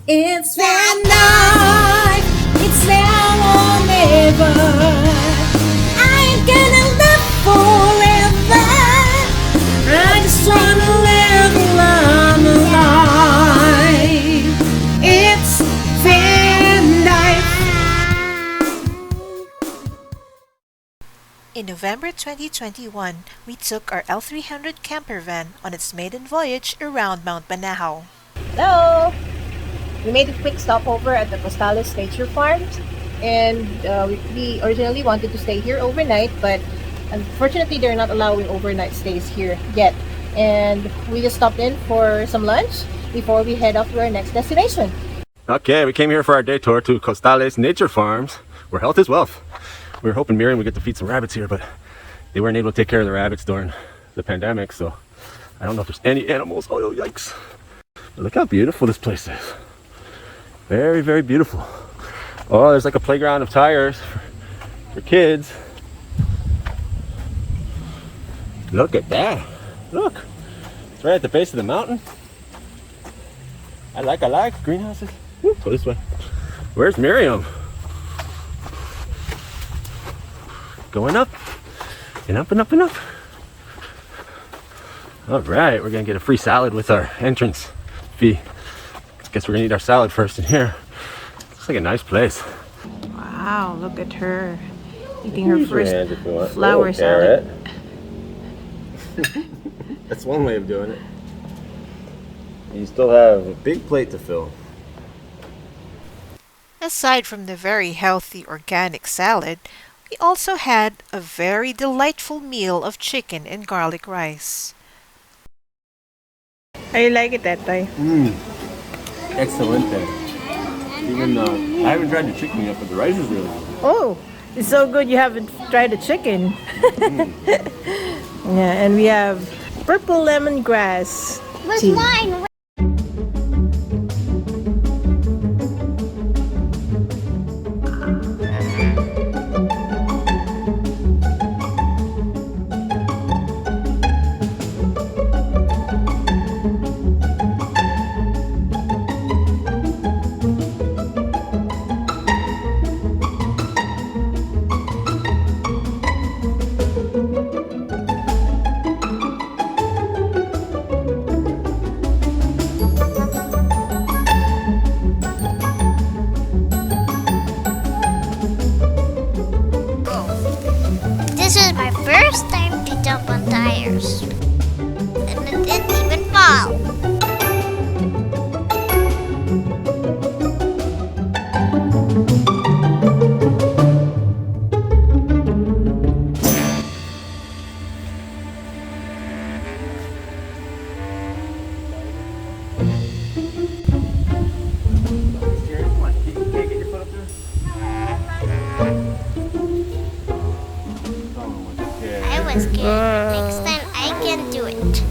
It's van life. It's now or never. I ain't gonna live forever. I just wanna live long life. It's van life. In November 2021, we took our L300 Campervan on its maiden voyage around Mount Banahaw. Hello! We made a quick stopover at the Costales Nature Farms, and we originally wanted to stay here overnight, but unfortunately they're not allowing overnight stays here yet. And we just stopped in for some lunch before we head off to our next destination. Okay, we came here for our day tour to Costales Nature Farms, where health is wealth. We were hoping Miriam would get to feed some rabbits here, but they weren't able to take care of the rabbits during the pandemic, so I don't know if there's any animals. Oh, yikes. But look how beautiful this place is. Very, very beautiful. Oh, there's like a playground of tires for kids. Look at that. Look. It's right at the base of the mountain. I like greenhouses. Woo, go this way. Where's Miriam? Going up and up and up and up. All right, we're gonna get a free salad with our entrance fee. Guess we're gonna eat our salad first in here. Looks like a nice place. Wow, look at her eating her first flower salad. That's one way of doing it. You still have a big plate to fill. Aside from the very healthy organic salad, we also had a very delightful meal of chicken and garlic rice. How you like it, Tatay? Excellent. Even though I haven't tried the chicken yet, but the rice is really good. Oh, it's so good you haven't tried the chicken. Yeah, and we have purple lemongrass. Where's mine? This is my first time to jump on tires. And it didn't even fall. I was scared. Next time I can do it.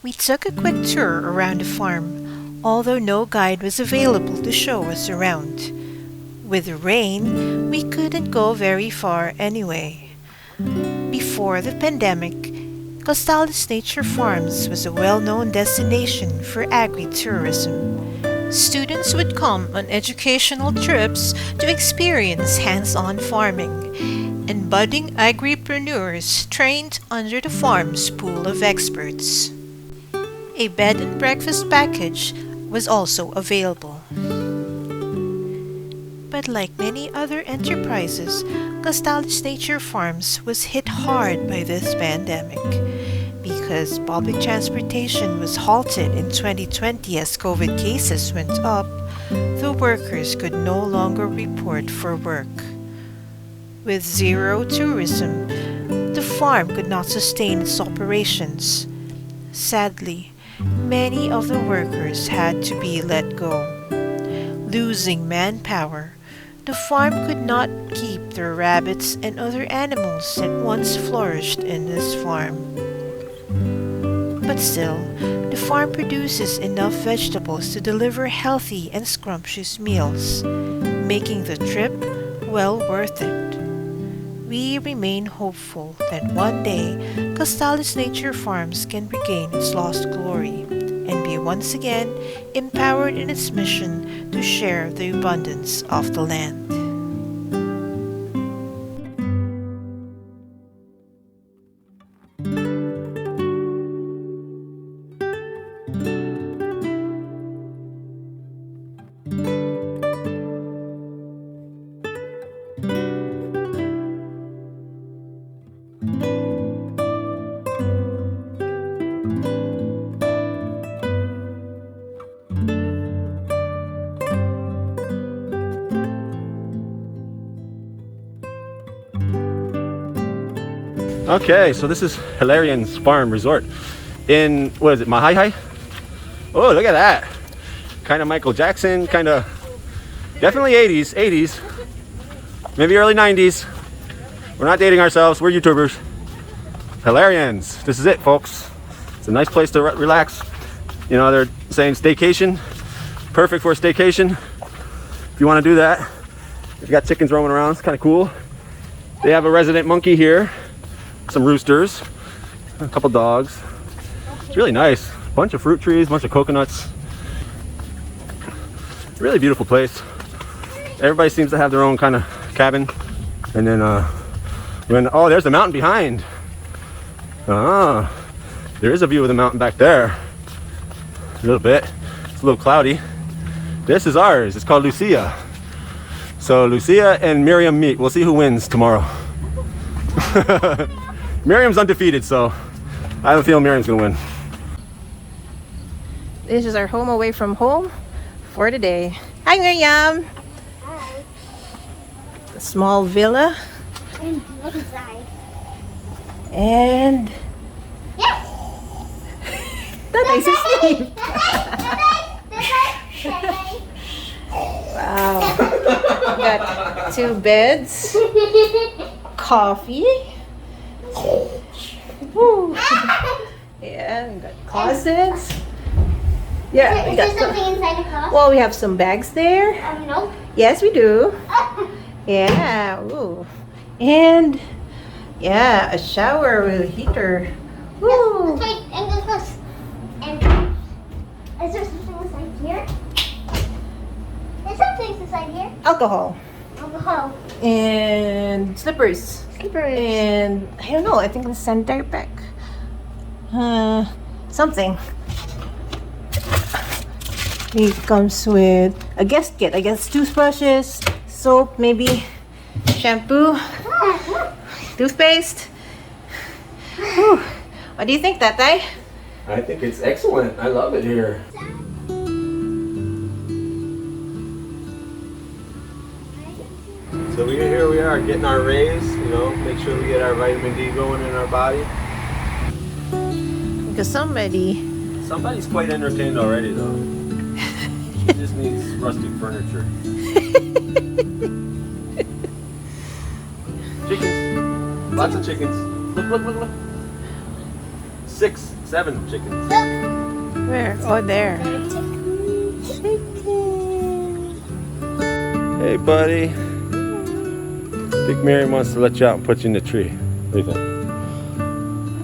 We took a quick tour around the farm, although no guide was available to show us around. With the rain, we couldn't go very far anyway. Before the pandemic, Costales Nature Farms was a well-known destination for agritourism. Students would come on educational trips to experience hands-on farming, and budding agripreneurs trained under the farm's pool of experts. A bed and breakfast package was also available. But like many other enterprises, Costales Nature Farms was hit hard by this pandemic. Because public transportation was halted in 2020 as COVID cases went up, the workers could no longer report for work. With zero tourism, the farm could not sustain its operations. Sadly, many of the workers had to be let go. Losing manpower, the farm could not keep the rabbits and other animals that once flourished in this farm. But still, the farm produces enough vegetables to deliver healthy and scrumptious meals, making the trip well worth it. We remain hopeful that one day Costales Nature Farms can regain its lost glory and be once again empowered in its mission to share the abundance of the land. Okay, so this is Hilarion's farm resort in, what is it, Majayjay? Oh, look at that. Kind of Michael Jackson, kind of, definitely 80s, maybe early 90s. We're not dating ourselves, we're YouTubers. Hilarion's, this is it, folks. It's a nice place to relax. You know, they're saying staycation, perfect for a staycation. If you want to do that, you've got chickens roaming around, it's kind of cool. They have a resident monkey here. Some roosters, a couple dogs. It's really nice. Bunch of fruit trees, bunch of coconuts. Really beautiful place. Everybody seems to have their own kind of cabin. And then oh, there's the mountain behind. Ah, there is a view of the mountain back there. A little bit. It's a little cloudy. This is ours. It's called Lucia. So Lucia and Miriam meet. We'll see who wins tomorrow. Miriam's undefeated, so I have a feeling Miriam's gonna win. This is our home away from home for today. Hi, Miriam. Hi. A small villa. And reside. And Yes. Tatay's asleep. Wow. Got 2 beds, coffee. Woo. Yeah, we got closets. Yeah, we Is got there something inside the closet? well, we have some bags there. No. Yes, we do. Yeah. Ooh. And yeah, a shower with a heater. Woo. Let's wait, and this. And is there something inside here? There's some things inside here. Alcohol Alcohol. and slippers. And I don't know, I think the sanitary pack. Something. It comes with a guest kit. I guess toothbrushes, soap, maybe shampoo, toothpaste. Whew. What do you think, Tatay? I think it's excellent. I love it here. So here we are getting our rays, you know, make sure we get our vitamin D going in our body. Because Somebody's quite entertained already though. She just needs rustic furniture. Chickens. Lots of chickens. Look. 6, 7 chickens. Where? Oh, there. Hey buddy. I think Miriam wants to let you out and put you in the tree. What do you think?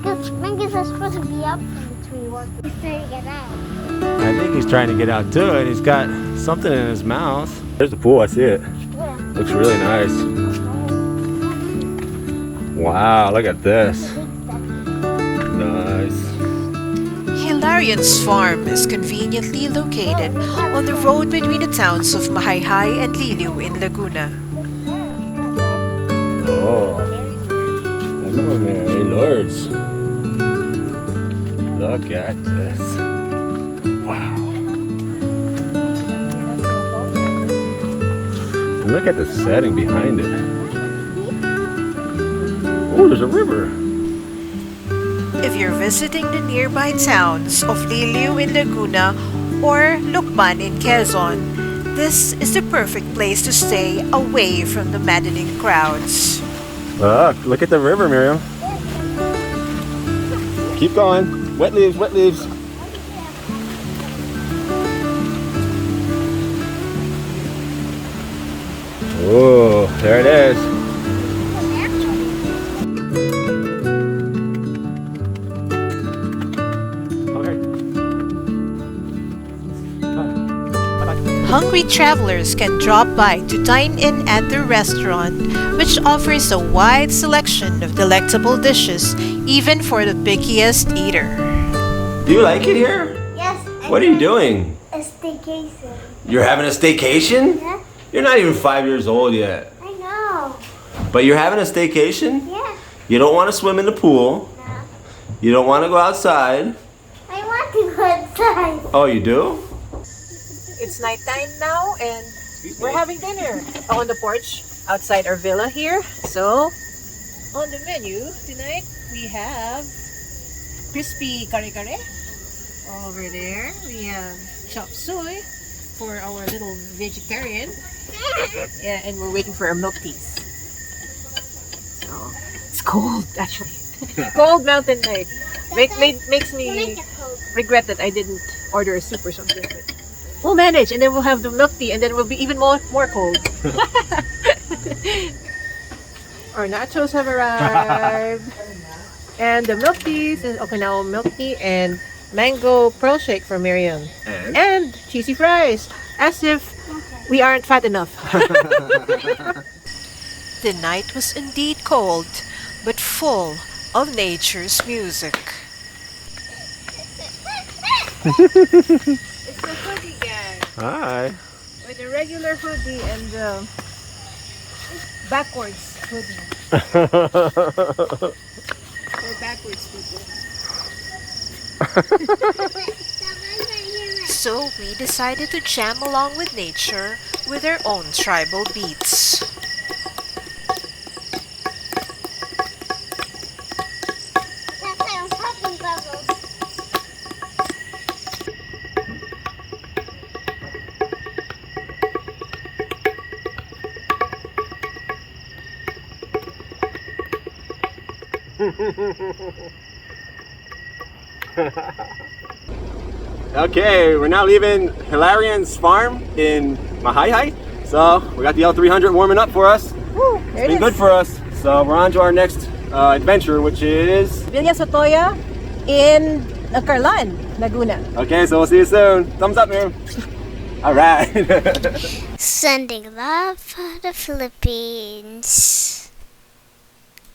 Because monkeys are supposed to be up in the tree once he's trying to get out. I think he's trying to get out too, and he's got something in his mouth. There's the pool, I see it. Yeah. Looks really nice. Wow, look at this. Nice. Hilarion's farm is conveniently located on the road between the towns of Majayjay and Liliw in Laguna. Oh. Hello there, hey lords. Look at this. Wow. And look at the setting behind it. Oh, there's a river. If you're visiting the nearby towns of Liliw in Laguna or Lucban in Quezon, this is the perfect place to stay away from the maddening crowds. Look at the river, Miriam. Keep going. Wet leaves, wet leaves. Oh, there it is. Hungry travelers can drop by to dine in at the restaurant, which offers a wide selection of delectable dishes, even for the pickiest eater. Do you like it here? Yes. What are you doing? A staycation. You're having a staycation? Yeah. You're not even 5 years old yet. I know. But you're having a staycation? Yeah. You don't want to swim in the pool. No. You don't want to go outside. I want to go outside. Oh, you do? It's nighttime now, and we're having dinner on the porch outside our villa here. So, on the menu tonight, we have crispy kare-kare. Over there, we have chop suey for our little vegetarian. Yeah, and we're waiting for our milk teas. So, it's cold, actually. Cold mountain night. Makes me regret that I didn't order a soup or something. But we'll manage, and then we'll have the milk tea, and then it will be even more cold. Our nachos have arrived. And the milk teas is Okinawa milk tea and mango pearl shake for Miriam. And cheesy fries. As if we aren't fat enough. The night was indeed cold, but full of nature's music. It's the hoodie gang. Hi. With a regular hoodie and backwards hoodie. For backwards people. So we decided to jam along with nature with our own tribal beats. That's how popping bubbles. Okay, we're now leaving Hilarion's farm in Majayjay. So we got the L300 warming up for us. Woo, It's been good for us. So we're on to our next adventure, which is... Villa Sotoya in Carlan, Laguna. Okay, so we'll see you soon. Thumbs up, Miriam. All right. Sending love to the Philippines.